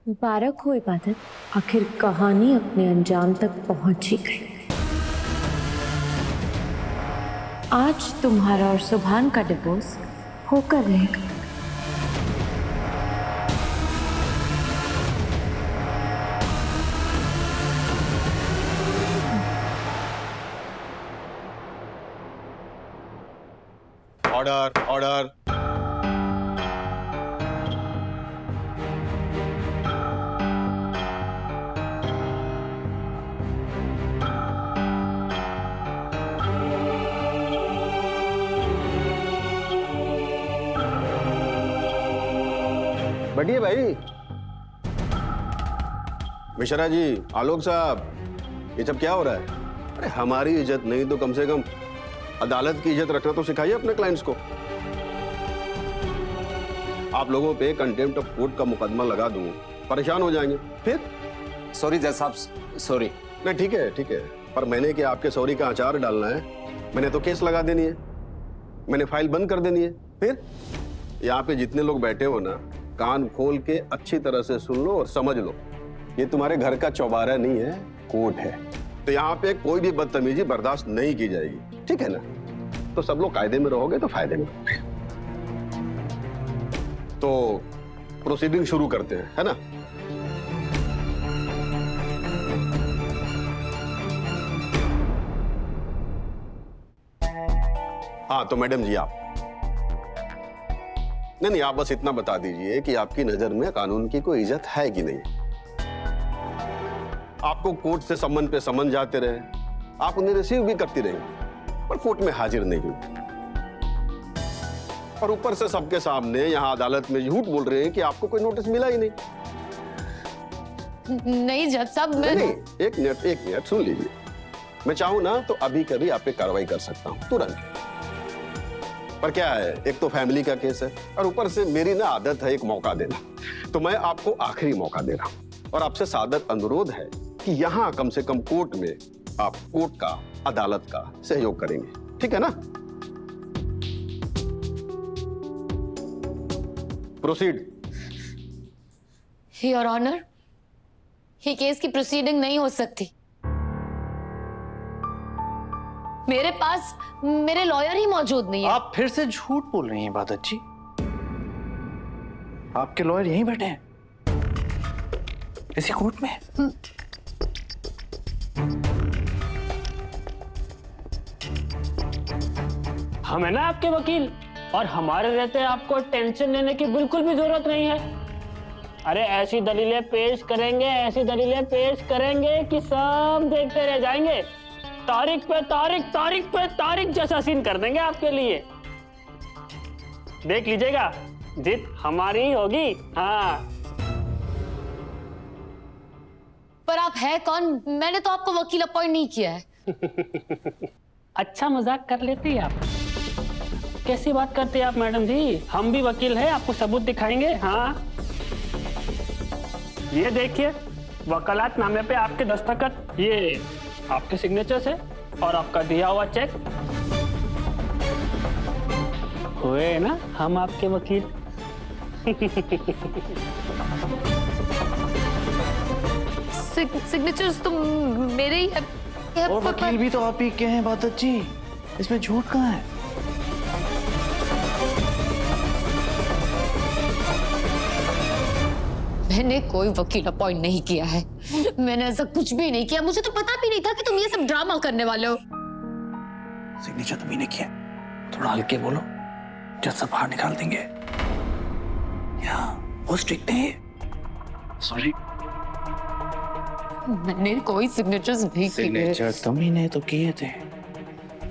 मुबारक हो इबादत, आखिर कहानी अपने अंजाम तक पहुंच ही गई। आज तुम्हारा और सुभान का डिवोर्स होकर रहेगा। Order order. बैठिए भाई। मिश्रा जी, आलोक साहब, ये सब क्या हो रहा है? अरे हमारी इज्जत नहीं तो कम से कम अदालत की इज्जत रखना तो सिखाइए अपने क्लाइंट्स को। आप लोगों पे कंटेम्प्ट ऑफ कोर्ट का मुकदमा लगा दूं, परेशान हो जाएंगे फिर। सॉरी जज साहब, सॉरी। नहीं ठीक है, पर मैंने क्या आपके सॉरी का अचार डालना है? मैंने तो केस लगा देनी है, मैंने फाइल बंद कर देनी है। फिर यहाँ पे जितने लोग बैठे हो ना, कान खोल के अच्छी तरह से सुन लो और समझ लो, ये तुम्हारे घर का चौबारा नहीं है, कोर्ट है। तो यहाँ पे कोई भी बदतमीजी बर्दाश्त नहीं की जाएगी, ठीक है ना? तो सब लोग कायदे में रहोगे तो फायदे में रहोगे। तो प्रोसीडिंग शुरू करते हैं, है ना? हाँ तो मैडम जी, आप नहीं, आप बस इतना बता दीजिए कि आपकी नजर में कानून की कोई इज्जत है कि नहीं। आपको कोर्ट से सम्मन पे सम्मन जाते रहे, आप उन्हें रिसीव भी करती रही, पर कोर्ट में हाजिर नहीं हुई, और ऊपर से सबके सामने यहां अदालत में झूठ बोल रहे हैं कि आपको कोई नोटिस मिला ही नहीं। नहीं जज साहब, मैं नहीं, एक मिनट सुन लीजिए। मैं चाहूं ना तो अभी कभी आप पे कार्रवाई कर सकता हूं, तुरंत। पर क्या है, एक तो फैमिली का केस है, और ऊपर से मेरी ना आदत है एक मौका देना, तो मैं आपको आखिरी मौका दे रहा हूं, और आपसे सादर अनुरोध है कि यहां कम से कम कोर्ट में आप कोर्ट का, अदालत का सहयोग करेंगे, ठीक है ना? प्रोसीड। योर ऑनर, ये केस की प्रोसीडिंग नहीं हो सकती। मेरे पास मेरे लॉयर ही मौजूद नहीं है। आप फिर से झूठ बोल रही हैं इबादत जी। आपके लॉयर यहीं बैठे हैं, इसी कोर्ट में। हम है ना आपके वकील, और हमारे रहते आपको टेंशन लेने की बिल्कुल भी जरूरत नहीं है। अरे ऐसी दलीलें पेश करेंगे, ऐसी दलीलें पेश करेंगे कि सब देखते रह जाएंगे। तारीख पे तारीख, तारीख पे तारीख जैसा सीन कर देंगे आपके लिए। देख लीजिएगा, जीत हमारी ही होगी। हाँ, पर आप है कौन? मैंने तो आपको वकील अपॉइंट नहीं किया है। अच्छा मजाक कर लेती है आप। कैसी बात करते हैं आप मैडम जी? हम भी वकील हैं, आपको सबूत दिखाएंगे। हाँ, ये देखिए, वकालतनामे पे आपके दस्तखत, ये आपके सिग्नेचर से, और आपका दिया हुआ चेक। हुए ना हम आपके वकील। सिग्नेचर्स तो मेरे ही है। और वकील भी तो आप ही के हैं इबादत जी, इसमें झूठ कहाँ है? मैंने कोई वकील अपॉइंट नहीं किया है। मैंने ऐसा कुछ भी नहीं किया। मुझे तो पता भी नहीं था कि तुम ये सब ड्रामा करने वाले हो। सिग्नेचर तुम ही ने किया। थोड़ा हल्के बोलो, जज सब बाहर निकाल देंगे। यहाँ वो स्ट्रिक्ट है। सॉरी, मैंने कोई सिग्नेचर्स नहीं किए। सिग्नेचर तुम ही ने तो किए थे।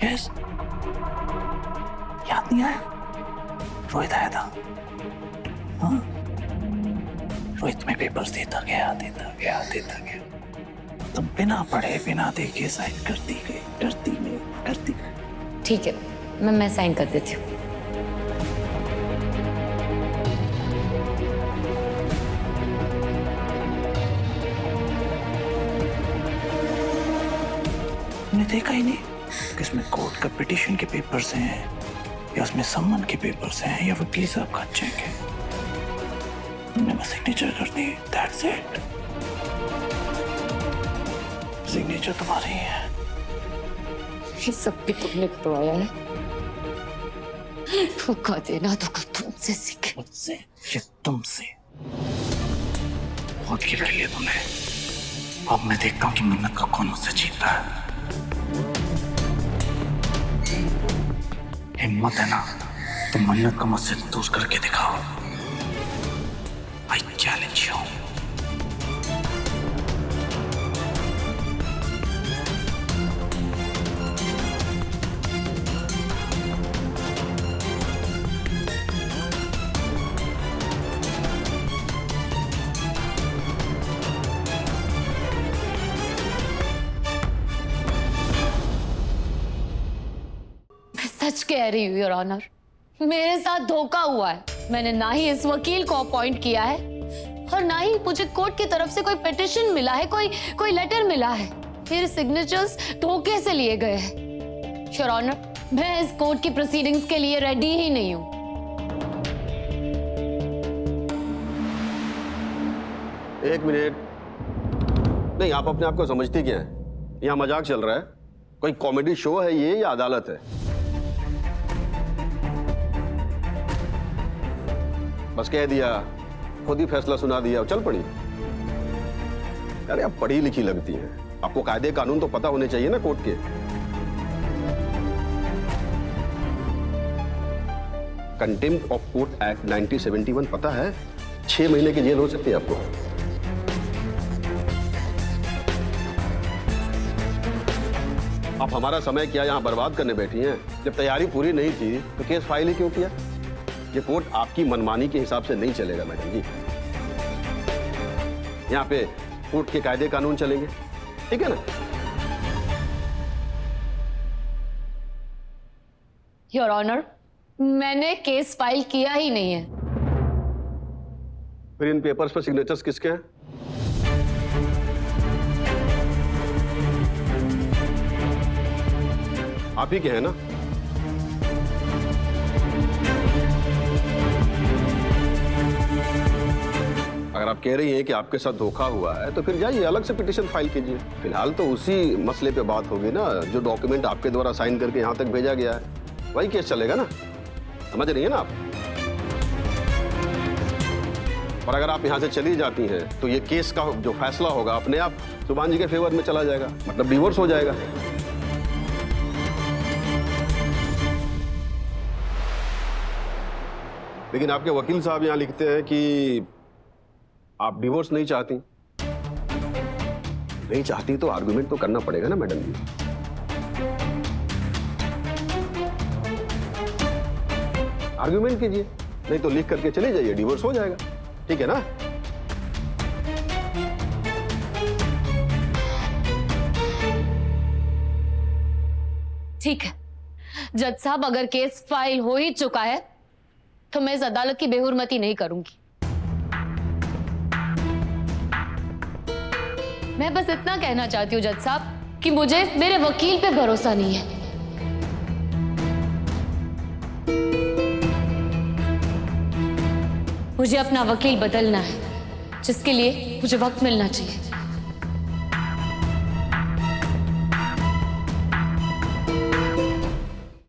यस, याद नहीं आया? रोहित आया था। हाँ, रोहित में पेपर्स देता गया। तुम बिना पढ़े बिना देखे साइन करती गई। ठीक है, मैं साइन कर देती हूँ। मैंने देखा ही नहीं कि इसमें कोर्ट का पिटीशन के पेपर्स हैं, या उसमें सम्मन के पेपर्स हैं, या वकील साहब का चेक है। तुमने बस सिग्नेचर कर दी, दैट्स इट। सिग्नेचर तुम्हारी है। ये सब भी तुमने करवाया है। धोखा देना तो तुमसे सीखे। मुझसे ये तुमसे। वकील के लिए तुमने। अब मैं देखता हूँ कि मन्नत का कौन मुझसे जीतता है। हिम्मत है ना तो मन्नत को मुझसे दूर करके दिखाओ। I challenge you. सच कह रही हूँ योर ऑनर, मेरे साथ धोखा हुआ है। मैंने ना ही इस वकील को अपॉइंट किया है और ना ही मुझे कोर्ट की तरफ से कोई पिटिशन मिला है, कोई लेटर मिला है। मेरे सिग्नेचर्स धोखे से लिए गए हैं। योर ऑनर, मैं इस कोर्ट की प्रोसीडिंग्स के लिए रेडी ही नहीं हूँ। एक मिनट, नहीं आप अपने आप को समझती क्या है? यहाँ मजाक चल रहा है? कोई कॉमेडी शो है ये या अदालत है? बस कह दिया, खुद ही फैसला सुना दिया, चल पड़ी। अरे आप पढ़ी लिखी लगती हैं, आपको कायदे कानून तो पता होने चाहिए ना कोर्ट के। कंटेम्प्ट ऑफ कोर्ट एक्ट 1971 पता है? 6 महीने की जेल हो सकती है आपको। आप हमारा समय क्या यहाँ बर्बाद करने बैठी हैं? जब तैयारी पूरी नहीं थी तो केस फाइल ही क्यों किया? ये कोर्ट आपकी मनमानी के हिसाब से नहीं चलेगा मैडम जी। यहाँ पे कोर्ट के कायदे कानून चलेंगे, ठीक है ना? योर ऑनर, मैंने केस फाइल किया ही नहीं है। फिर इन पेपर्स पर सिग्नेचर्स किसके हैं? आप ही के हैं ना? अगर आप कह रही हैं कि आपके साथ धोखा हुआ है तो फिर जाइए अलग से पिटीशन फाइल कीजिए। फिलहाल तो उसी मसले पे बात होगी ना, जो डॉक्यूमेंट आपके द्वारा साइन करके यहां तक भेजा गया है, वही केस चलेगा ना। समझ रही है ना आप? और अगर आप यहां से चली जाती हैं तो ये केस का जो फैसला होगा अपने आप सुभान जी के फेवर में चला जाएगा, मतलब डिवोर्स हो जाएगा। लेकिन आपके वकील साहब यहां लिखते हैं कि आप डिवोर्स नहीं चाहती। नहीं चाहती तो आर्गुमेंट तो करना पड़ेगा ना मैडम जी। आर्गुमेंट कीजिए, नहीं तो लिख करके चले जाइए, डिवोर्स हो जाएगा, ठीक है ना? ठीक है जज साहब, अगर केस फाइल हो ही चुका है तो मैं इस अदालत की बेहुरमती नहीं करूंगी। मैं बस इतना कहना चाहती हूँ जज साहब कि मुझे मेरे वकील पे भरोसा नहीं है। मुझे अपना वकील बदलना है, जिसके लिए मुझे वक्त मिलना चाहिए।